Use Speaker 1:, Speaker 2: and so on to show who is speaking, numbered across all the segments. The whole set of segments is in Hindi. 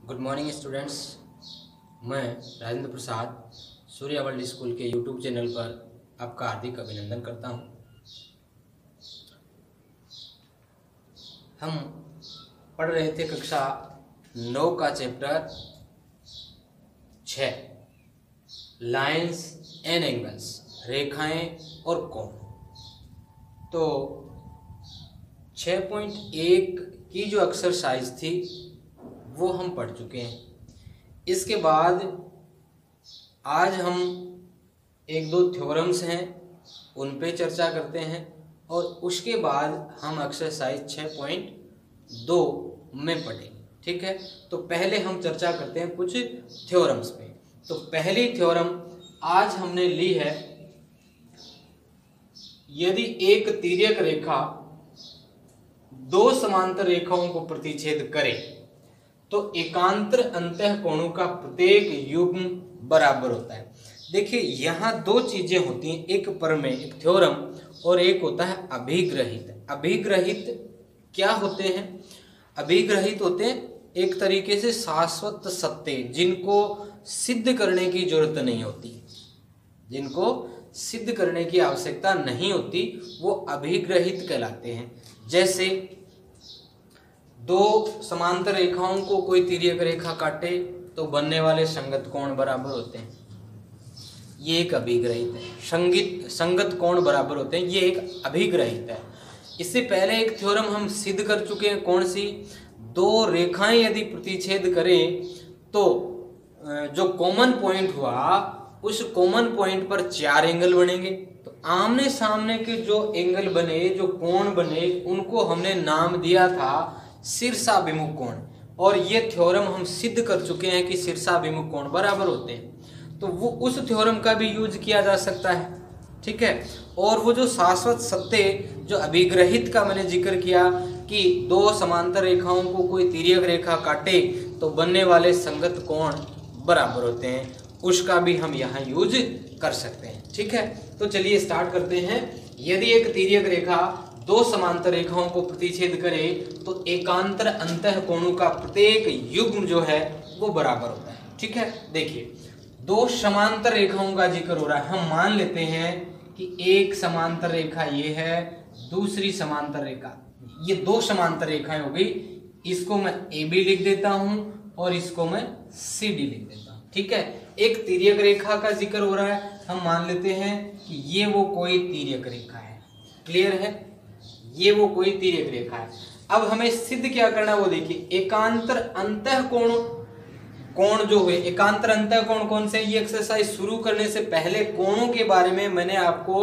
Speaker 1: Good morning students. मैं राजेंद्र प्रसाद सूर्या वर्ल्ड स्कूल के यूट्यूब चैनल पर आपका हार्दिक अभिनंदन करता हूं। हम पढ़ रहे थे कक्षा 9 का चैप्टर 6 लाइंस एंड एंगल्स, रेखाएं और कोण। तो 6.1 की जो एक्सरसाइज थी वो हम पढ़ चुके हैं। इसके बाद आज हम एक दो थ्योरम्स हैं उन पे चर्चा करते हैं और उसके बाद हम एक्सरसाइज 6.2 में पढ़ेंगे। ठीक है, तो पहले हम चर्चा करते हैं कुछ थ्योरम्स पे। तो पहली थ्योरम आज हमने ली है, यदि एक तिर्यक रेखा दो समांतर रेखाओं को प्रतिच्छेद करे तो एकांतर अंतःकोणों का प्रत्येक युग्म बराबर होता है। देखिए यहाँ दो चीजें होती हैं, एक प्रमेय, एक थ्योरम, और एक होता है अभिग्रहित। अभिग्रहित क्या होते हैं? अभिग्रहित होते हैं एक तरीके से शाश्वत सत्य, जिनको सिद्ध करने की जरूरत नहीं होती, जिनको सिद्ध करने की आवश्यकता नहीं होती, वो अभिग्रहित कहलाते हैं। जैसे दो समांतर रेखाओं को कोई तिर्यक रेखा काटे तो बनने वाले संगत कोण बराबर होते हैं, ये एक अभिग्रहित है। संगत कोण बराबर होते हैं, ये एक अभिग्रहित है। इससे पहले एक थ्योरम हम सिद्ध कर चुके हैं, कौन सी? दो रेखाएं यदि प्रतिच्छेद करें तो जो कॉमन पॉइंट हुआ उस कॉमन पॉइंट पर 4 एंगल बनेंगे। तो आमने सामने के जो एंगल बने, जो कोण बने, उनको हमने नाम दिया था शीर्षाभिमुख कोण, और ये थ्योरम हम सिद्ध कर चुके हैं कि शीर्षाभिमुख कोण बराबर होते हैं। तो वो उस थ्योरम का भी यूज किया जा सकता है। ठीक है, और वो जो शाश्वत सत्य, जो अभिग्रहित का मैंने जिक्र किया कि दो समांतर रेखाओं को कोई तिर्यक रेखा काटे तो बनने वाले संगत कोण बराबर होते हैं, उसका भी हम यहाँ यूज कर सकते हैं। ठीक है, तो चलिए स्टार्ट करते हैं। यदि एक तिर्यक रेखा दो समांतर रेखाओं को प्रतिच्छेद करे तो एकांतर अंतःकोणों का प्रत्येक युग्म जो है वो बराबर होता है। ठीक है, देखिए दो समांतर रेखाओं का जिक्र हो रहा है। हम मान लेते हैं कि एक समांतर रेखा ये है, दूसरी समांतर रेखा, ये दो समांतर रेखाएं हो गई। इसको मैं AB लिख देता हूं और इसको मैं CD लिख देता हूं। ठीक है, एक तिर्यक रेखा का जिक्र हो रहा है, हम मान लेते हैं कि ये वो कोई तिर्यक रेखा है। क्लियर है, ये वो कोई तिर्यक रेखा है। अब हमें सिद्ध क्या करना है वो देखिए, एकांतर अंतःकोण कोण जो हुए, एकांतर अंतःकोण कौन से? ये एक्सरसाइज शुरू करने से पहले कोणों के बारे में मैंने आपको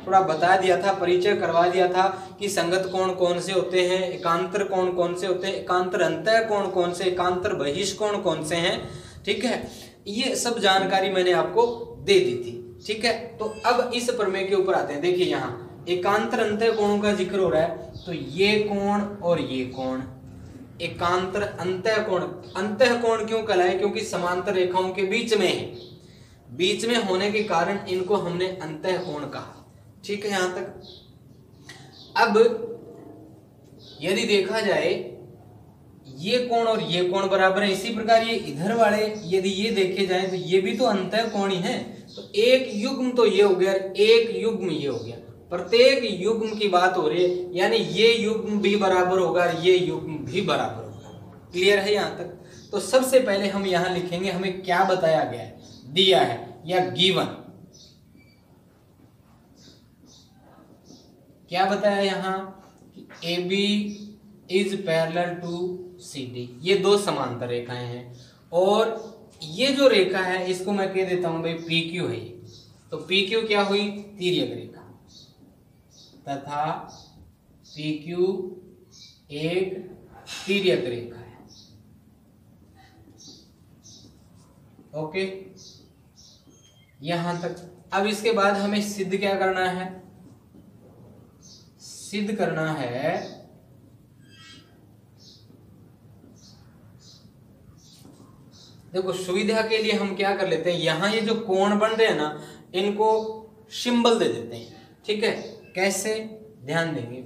Speaker 1: थोड़ा बता दिया था, परिचय करवा दिया था कि संगत कोण कौन से होते हैं, एकांतर कोण कौन से होते हैं, एकांतर अंतःकोण कौन से, एकांतर बहिष्कोण कौन से हैं। ठीक है, ये सब जानकारी मैंने आपको दे दी थी। ठीक है, तो अब इस प्रमेय के ऊपर आते हैं। देखिए यहाँ एकांतर अंतःकोणों का जिक्र हो रहा है, तो ये कोण और ये कोण एकांतर अंतःकोण। अंतःकोण क्यों कहलाए? क्योंकि समांतर रेखाओं के बीच में है, बीच में होने के कारण इनको हमने अंतःकोण कहा। ठीक है, यहां तक। अब यदि देखा जाए ये कोण और ये कोण बराबर है, इसी प्रकार ये इधर वाले यदि ये देखे जाए तो ये भी तो अंतःकोण ही है। तो एक युग्म तो ये हो गया, एक युग्म ये हो गया, प्रत्येक युग्म की बात हो रही है, यानी ये युग्म भी बराबर होगा, ये युग्म भी बराबर होगा। क्लियर है यहां तक? तो सबसे पहले हम यहां लिखेंगे हमें क्या बताया गया है, दिया है या गिवन, क्या बताया यहां कि AB is parallel to CD। ये दो समांतर रेखाएं हैं और ये जो रेखा है इसको मैं कह देता हूं भाई PQ है। तो PQ क्या हुई? तिर्यक रेखा, तथा PQ एक तिर्यक रेखा है। ओके, यहां तक। अब इसके बाद हमें सिद्ध क्या करना है? सिद्ध करना है देखो, सुविधा के लिए हम क्या कर लेते हैं, यहां ये जो कोण बन रहे हैं ना, इनको सिंबल दे देते हैं। ठीक है, कैसे? ध्यान देंगे,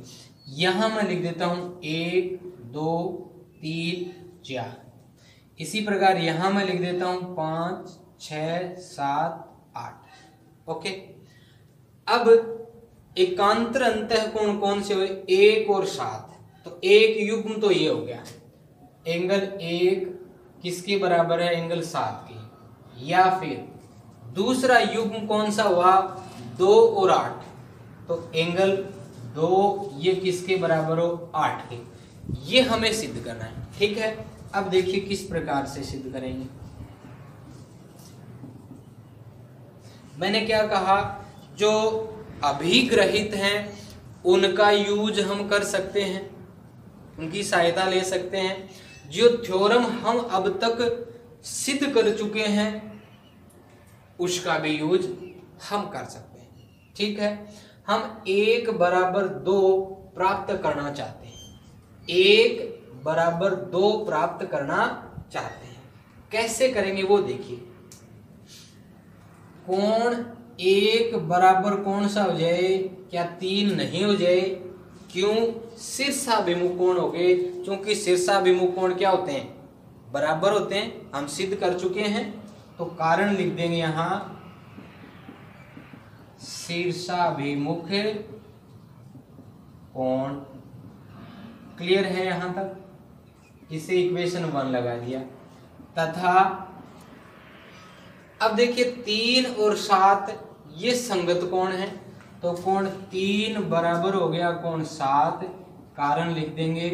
Speaker 1: यहां मैं लिख देता हूं 1 2 3 4। इसी प्रकार यहां मैं लिख देता हूं 5 6 7 8। ओके, अब एकांतर अंतःकोण कौन से हुए? 1 और 7। तो एक युग्म तो ये हो गया, एंगल 1 किसके बराबर है? एंगल 7 के। या फिर दूसरा युग्म कौन सा हुआ? 2 और 8। तो एंगल 2 ये किसके बराबर हो? 8 के। ये हमें सिद्ध करना है। ठीक है, अब देखिए किस प्रकार से सिद्ध करेंगे। मैंने क्या कहा, जो अभिग्रहित हैं उनका यूज हम कर सकते हैं, उनकी सहायता ले सकते हैं। जो थ्योरम हम अब तक सिद्ध कर चुके हैं उसका भी यूज हम कर सकते हैं। ठीक है, हम 1 बराबर 2 प्राप्त करना चाहते हैं। 1 बराबर 2 प्राप्त करना चाहते हैं, कैसे करेंगे वो देखिए। कोण 1 बराबर कौन सा हो जाए? क्या 3 नहीं हो जाए? क्यों? शीर्षाभिमुख कोण हो गए, क्योंकि शीर्षाभिमुख कोण क्या होते हैं? बराबर होते हैं, हम सिद्ध कर चुके हैं। तो कारण लिख देंगे यहां शीर्षाभिमुख कोण। क्लियर है यहां तक? इसे इक्वेशन 1 लगा दिया। तथा अब देखिए 3 और 7 ये संगत कोण है, तो कोण 3 बराबर हो गया कोण 7। कारण लिख देंगे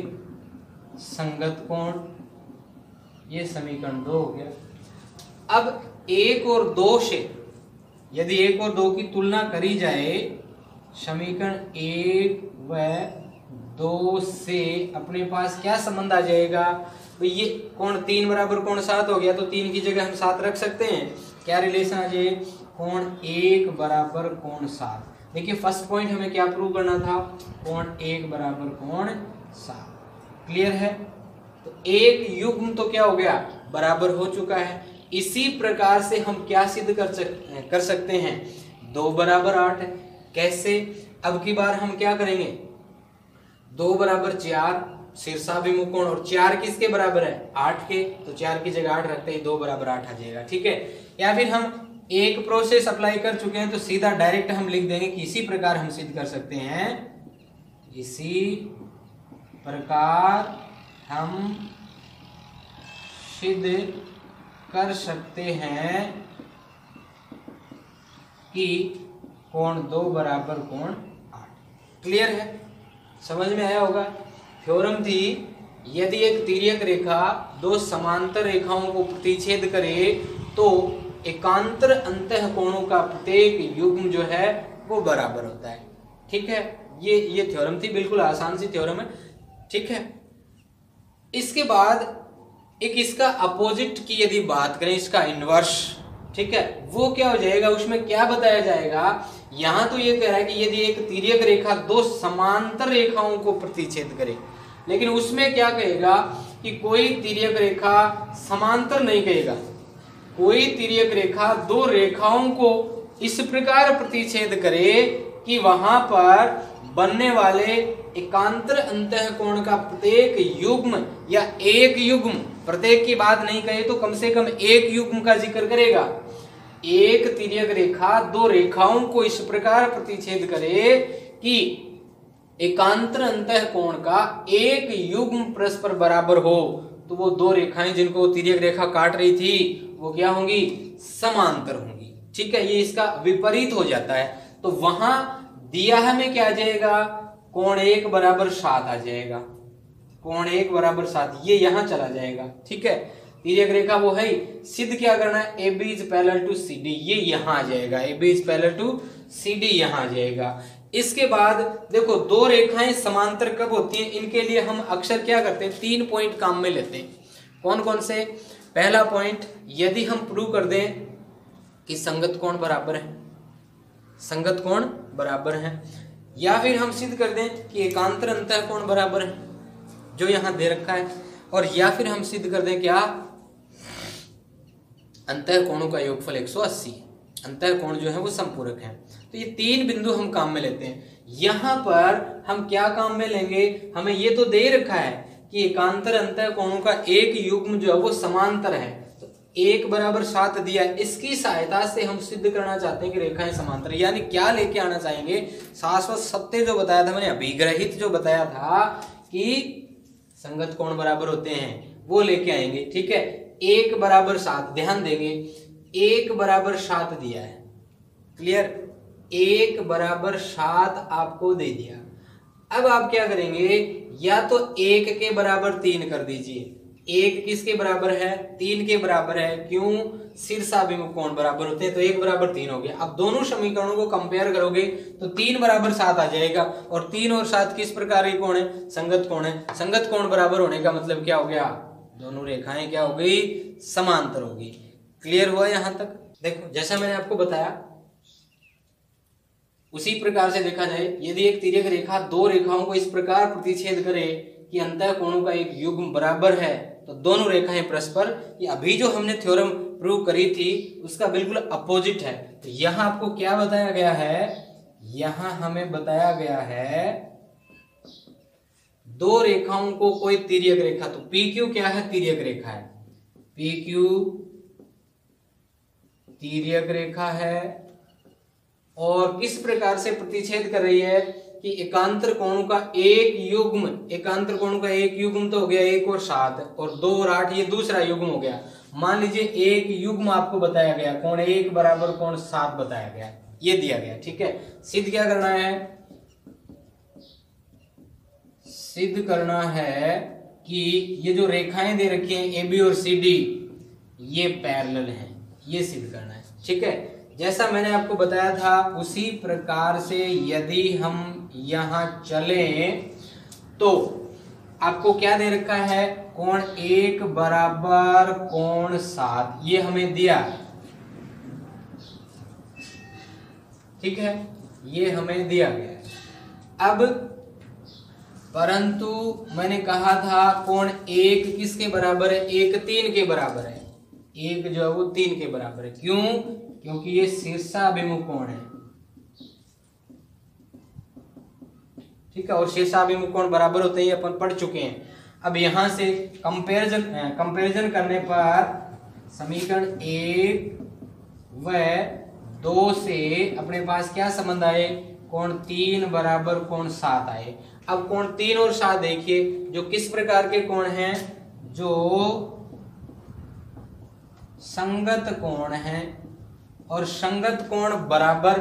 Speaker 1: संगत कोण। ये समीकरण 2 हो गया। अब 1 और 2 से यदि 1 और 2 की तुलना करी जाए, समीकरण 1 व 2 से अपने पास क्या संबंध आ जाएगा? तो ये कोण 3 बराबर कोण 7 हो गया, तो 3 की जगह हम 7 रख सकते हैं। क्या रिलेशन आ जाए? कोण 1 बराबर कोण 7। देखिए फर्स्ट पॉइंट हमें क्या प्रूव करना था? कोण 1 बराबर कोण 7। क्लियर है? तो एक युग्म तो क्या हो गया? बराबर हो चुका है। इसी प्रकार से हम क्या सिद्ध कर सकते हैं? 2 बराबर 8 है। कैसे? अब की बार हम क्या करेंगे? 2 बराबर 4 शीर्षाभिमुख कोण, और 4 किसके बराबर है? 8 के। तो 4 की जगह 8 रखते ही 2 बराबर 8 आ जाएगा। ठीक है, या फिर हम एक प्रोसेस अप्लाई कर चुके हैं तो सीधा डायरेक्ट हम लिख देंगे कि इसी प्रकार हम सिद्ध कर सकते हैं। इसी प्रकार हम सिद्ध कर सकते हैं कि कोण 2 बराबर कोण 8। क्लियर है? समझ में आया होगा? थ्योरम थी, यदि एक तिर्यक रेखा 2 समांतर रेखाओं को प्रतिच्छेद करे तो एकांतर अंतःकोणों का प्रत्येक युग्म जो है वो बराबर होता है। ठीक है, ये थ्योरम थी, बिल्कुल आसान सी थ्योरम है। ठीक है, इसके बाद एक इसका अपोजिट की यदि बात करें, इसका इनवर्स, ठीक है, वो क्या हो जाएगा? उसमें क्या बताया जाएगा? यहां तो ये कह रहा है कि यदि एक तिर्यक रेखा 2 समांतर रेखाओं को प्रतिच्छेद करे, लेकिन उसमें क्या कहेगा कि कोई तिर्यक रेखा समांतर नहीं कहेगा। कोई तिर्यक रेखा 2 रेखाओं को इस प्रकार प्रतिच्छेद करे कि वहां पर बनने वाले एकांतर अंतःकोण का प्रत्येक युग्म या एक युग्म, प्रत्येक की बात नहीं कहे तो कम से कम एक युग्म का जिक्र करेगा। एक तिर्यक रेखा 2 रेखाओं को इस प्रकार प्रतिच्छेद करे कि एकांतर अंतःकोण का एक युग्म परस्पर बराबर हो, तो वो 2 रेखाएं जिनको तिर्यक रेखा काट रही थी वो क्या होंगी? समांतर होंगी। ठीक है, ये इसका विपरीत हो जाता है। तो वहां दिया हमें क्या आ जाएगा? कोण 1 बराबर 7 आ जाएगा। कोण 1 बराबर 7 ये यहां चला जाएगा। ठीक है, तिर्यक रेखा वो है, सिद्ध क्या करना है? AB is parallel to CD, ये यहां आ जाएगा। AB is parallel to CD यहां आ जाएगा। इसके बाद देखो 2 रेखाएं समांतर कब होती हैं? इनके लिए हम अक्सर क्या करते हैं? 3 पॉइंट काम में लेते हैं। कौन कौन से? पहला पॉइंट, यदि हम प्रूव कर दें कि संगत कोण बराबर है, संगत कोण बराबर है, या फिर हम सिद्ध कर दें कि एकांतर अंतःकोण बराबर है जो यहां दे रखा है, और या फिर हम सिद्ध कर दें क्या? अंतःकोणों का योगफल 180, अंतःकोण जो है वो संपूरक है। तो ये 3 बिंदु हम काम में लेते हैं। यहां पर हम क्या काम में लेंगे? हमें ये तो दे रखा है कि एकांतर अंतःकोणों का एक युग्म जो है वो समांतर है, तो 1 बराबर 7 दिया है, इसकी सहायता से हम सिद्ध करना चाहते हैं कि रेखाएं समांतर, यानी क्या लेके आना चाहेंगे, शाश्वत सत्य जो बताया था मैंने, अभिग्रहित जो बताया था कि संगत कोण बराबर होते हैं, वो लेके आएंगे। ठीक है, 1 बराबर 7, ध्यान देंगे 1 बराबर 7 दिया है, क्लियर, 1 बराबर 7 आपको दे दिया। अब आप क्या करेंगे, या तो 1 के बराबर 3 कर दीजिए, 1 किसके बराबर है, 3 के बराबर है, क्यों, शीर्षाभिमुख कोण बराबर होते हैं, तो 1 बराबर 3 हो गया। अब दोनों समीकरणों को कंपेयर करोगे तो 3 बराबर 7 आ जाएगा, और 3 और 7 किस प्रकार के कोण है, संगत कोण है। संगत कोण बराबर होने का मतलब क्या हो गया, दोनों रेखाएं क्या हो गई, समांतर होगी। क्लियर हुआ यहां तक। देखो जैसा मैंने आपको बताया उसी प्रकार से देखा जाए, यदि एक तिर्यक रेखा दो रेखाओं को इस प्रकार प्रतिच्छेद करे कि अंतःकोणों का एक युग्म बराबर है, तो दोनों रेखाएं परस्पर, ये अभी जो हमने थ्योरम प्रूव करी थी उसका बिल्कुल अपोजिट है। तो यहां आपको क्या बताया गया है, यहां हमें बताया गया है दो रेखाओं को कोई तिर्यक रेखा, तो PQ क्या है, तिर्यक रेखा है, PQ तिर्यक रेखा है, और किस प्रकार से प्रतिच्छेद कर रही है कि एकांतर कोणों का एक युग्म, एकांतर कोणों का एक युग्म तो हो गया 1 और 7, और 2 और 8 ये दूसरा युग्म हो गया। मान लीजिए एक युग्म आपको बताया गया, कोण 1 बराबर कोण 7 बताया गया, ये दिया गया। ठीक है, सिद्ध क्या करना है, सिद्ध करना है कि ये जो रेखाएं दे रखी हैं AB और CD ये पैरेलल हैं, ये सिद्ध करना है। ठीक है, जैसा मैंने आपको बताया था उसी प्रकार से यदि हम यहां चलें तो आपको क्या दे रखा है, कोण 1 बराबर कोण 7, ये हमें दिया। ठीक है, ये हमें दिया गया है। अब परंतु मैंने कहा था कोण 1 किसके बराबर है, 1 3 के बराबर है, 1 जो है वो 3 के बराबर है, क्यों, क्योंकि ये शीर्षाभिमुख कोण है। ठीक है, और शीर्षाभिमुख कोण बराबर होते ही अपन पढ़ चुके हैं। अब यहां से कंपैरिजन करने पर समीकरण 1 व 2 से अपने पास क्या संबंध आए, कोण 3 बराबर कोण 7 आए। अब कोण 3 और 7 देखिए जो किस प्रकार के कोण हैं, जो संगत कोण हैं, और संगत कोण बराबर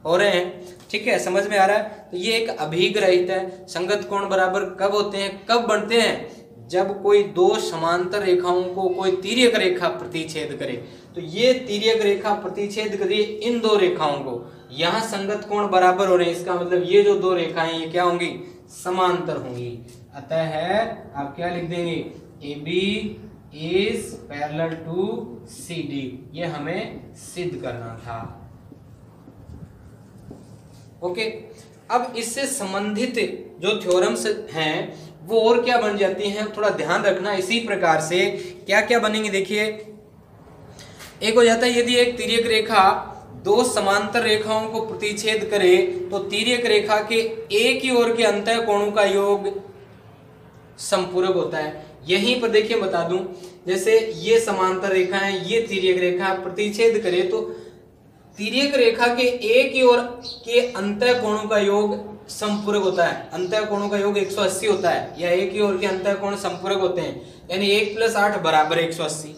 Speaker 1: हो रहे हैं। ठीक है, समझ में आ रहा है। तो ये एक अभिग्रहित है। संगत कोण बराबर कब होते हैं, कब बनते हैं, जब कोई दो समांतर रेखाओं को कोई तिर्यक रेखा प्रतिच्छेद करे। तो ये तिर्यक रेखा प्रतिच्छेद करिए इन दो रेखाओं को, यहाँ संगत कोण बराबर हो रहे हैं, इसका मतलब ये जो दो रेखाएं ये क्या होंगी, समांतर होंगी। अतः है आप क्या लिख देंगे, AB is parallel to CD, ये हमें सिद्ध करना था। ओके, अब इससे संबंधित जो थ्योरम्स हैं वो और क्या बन जाती हैं, थोड़ा ध्यान रखना। इसी प्रकार से क्या क्या बनेंगे देखिए, एक हो जाता है यदि एक तिर्यक रेखा दो समांतर रेखाओं को प्रतिच्छेद करे तो तिर्यक रेखा के एक ही ओर के अंतःकोणों का योग संपूरक होता है। यहीं पर देखिए बता दूं, जैसे ये समांतर रेखा है, ये तिर्यक रेखा प्रतिच्छेद करे तो तिर्यक रेखा के एक ही ओर के अंतःकोणों का योग संपूरक होता है। अंतःकोणों का योग 180 होता है, या एक ही ओर के अंतःकोण संपूरक होते हैं, यानी 1 + 8 बराबर 180,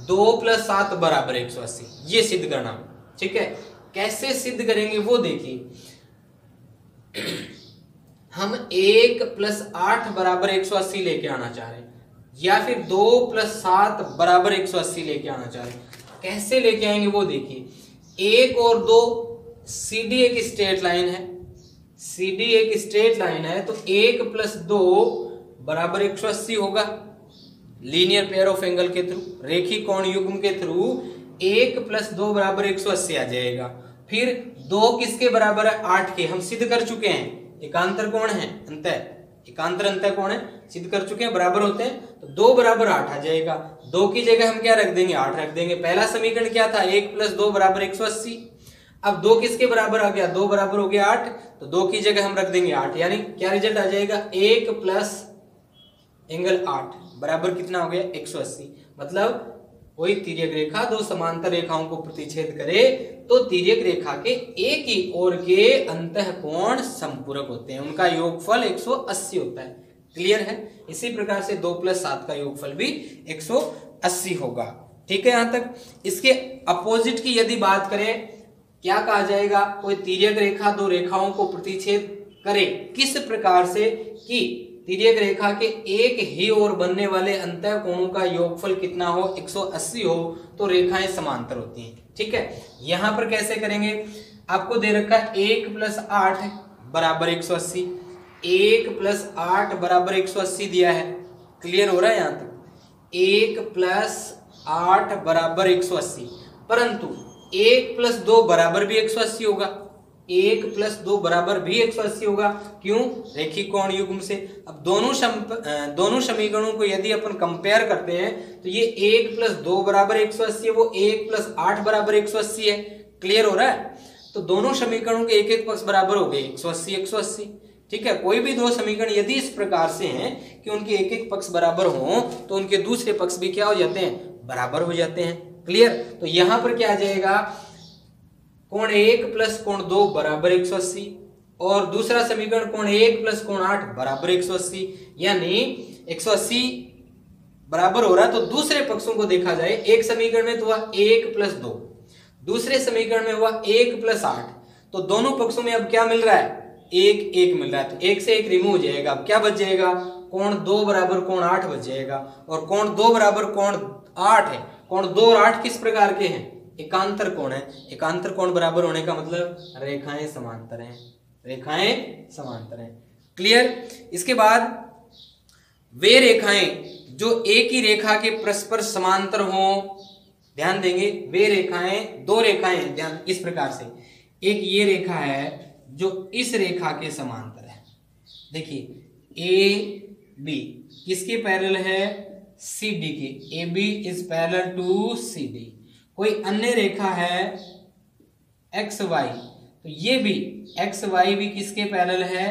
Speaker 1: 2 + 7 बराबर 180, ये सिद्ध करना। ठीक है, कैसे सिद्ध करेंगे वो देखिए, हम 1 + 8 बराबर 180 लेके आना चाह रहे हैं, या फिर 2 + 7 बराबर 180 लेके आना चाह रहे हैं। कैसे लेके आएंगे वो देखिए, 1 और 2, CD एक स्ट्रेट लाइन है, CD एक स्ट्रेट लाइन है, तो 1 + 2 बराबर 180 होगा। लीनियर पेयर ऑफ एंगल के थ्रू, रेखिक कोण युग्म के थ्रू 1 + 2 बराबर 180 आ जाएगा। फिर 2 किसके बराबर है, 8 के, हम सिद्ध कर चुके हैं, एकांतर कोण है, एकांतर अंतःकोण है, सिद्ध कर चुके हैं, बराबर होते हैं, तो 2 बराबर 8 आ जाएगा। 2 की जगह हम क्या रख देंगे, 8 रख देंगे। पहला समीकरण क्या था, 1 + 2 बराबर 180। अब 2 किसके बराबर आ गया, 2 बराबर हो गया 8, तो 2 की जगह हम रख देंगे 8, यानी क्या रिजल्ट आ जाएगा, 1 + एंगल 8 बराबर कितना हो गया 180। मतलब कोई तिर्यक रेखा दो समांतर रेखाओं को प्रतिच्छेद करे तो तिर्यक रेखा के एक ही ओर के अंतःकोण समपूरक होते हैं, उनका योगफल 180 होता है। क्लियर है? इसी प्रकार से 2 + 7 का योगफल भी 180 होगा। ठीक है यहां तक। इसके अपोजिट की यदि बात करें, क्या कहा जाएगा, कोई तिर्यक रेखा दो रेखाओं को प्रतिच्छेद करे किस प्रकार से कि तिर्यक रेखा के एक ही ओर बनने वाले अंतःकोणों का योगफल कितना हो 180 हो तो रेखाएं समांतर होती हैं। ठीक है, यहां पर कैसे करेंगे, आपको दे रखा 1 + 8 बराबर 180, 1 + 8 बराबर 180 दिया है। क्लियर हो रहा है यहां तक? 1 + 8 बराबर 180, परंतु 1 + 2 बराबर भी 180 होगा। 1 + 2 बराबर भी 180 होगा। क्यों? रेखिक कोण युग्म से। अब दोनों समीकरणों को यदि अपन कंपेयर करते हैं तो ये 1 + 2 बराबर 180 है, वो 1 + 8 बराबर 180 है। क्लियर हो रहा है? तो दोनों समीकरणों के एक एक पक्ष बराबर हो गए 180 180। ठीक है, कोई भी दो समीकरण यदि इस प्रकार से हैं कि उनके एक एक पक्ष बराबर हों तो उनके दूसरे पक्ष भी क्या हो जाते हैं, बराबर हो जाते हैं। क्लियर? तो यहां पर क्या आ जाएगा, कोण 1 + कोण 2 बराबर 180 और दूसरा समीकरण कोण 1 + कोण 8 बराबर 180, यानी 180 बराबर हो रहा है। तो दूसरे पक्षों को देखा जाए, एक समीकरण में तो हुआ 1 + 2, दूसरे समीकरण में हुआ 1 + 8, तो दोनों पक्षों में अब क्या मिल रहा है, 1 1 मिल रहा है। तो 1 से 1 रिमूव हो जाएगा, अब क्या बच जाएगा, कोण 2 बराबर कोण 8 बच जाएगा। और कोण 2 बराबर कोण 8 है। कोण 2 और 8 किस प्रकार के हैं, एकांतर कोण है। एकांतर कोण बराबर होने का मतलब रेखाएं समांतर हैं, रेखाएं समांतर हैं। क्लियर? इसके बाद वे रेखाएं जो एक ही रेखा के परस्पर समांतर हों, ध्यान देंगे, वे रेखाएं, दो रेखाएं, ध्यान इस प्रकार से, एक ये रेखा है जो इस रेखा के समांतर है। देखिए ए बी किसके पैरेलल है, सी डी के। A B is parallel to C D. कोई अन्य रेखा है एक्स वाई, तो ये भी एक्स वाई भी किसके पैरेलल है,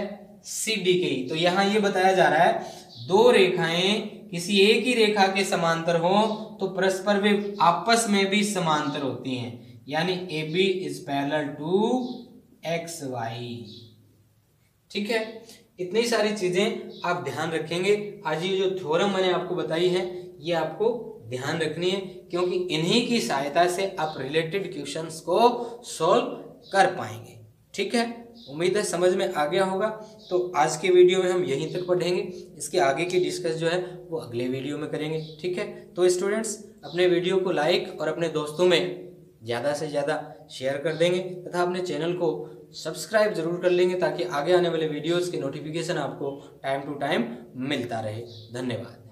Speaker 1: सी डी के ही। तो यहां ये बताया जा रहा है दो रेखाएं किसी एक ही रेखा के समांतर हो तो परस्पर वे आपस में भी समांतर होती हैं, यानी A B is parallel to X Y. ठीक है, इतनी सारी चीजें आप ध्यान रखेंगे। आज ये जो थ्योरम मैंने आपको बताई है ये आपको ध्यान रखनी है, क्योंकि इन्हीं की सहायता से आप रिलेटेड क्वेश्चंस को सॉल्व कर पाएंगे। ठीक है, उम्मीद है समझ में आ गया होगा। तो आज के वीडियो में हम यहीं तक पढ़ेंगे, इसके आगे की डिस्कस जो है वो अगले वीडियो में करेंगे। ठीक है, तो स्टूडेंट्स अपने वीडियो को लाइक और अपने दोस्तों में ज़्यादा से ज़्यादा शेयर कर देंगे तथा अपने चैनल को सब्सक्राइब जरूर कर लेंगे ताकि आगे आने वाले वीडियोज़ की नोटिफिकेशन आपको टाइम टू टाइम मिलता रहे। धन्यवाद।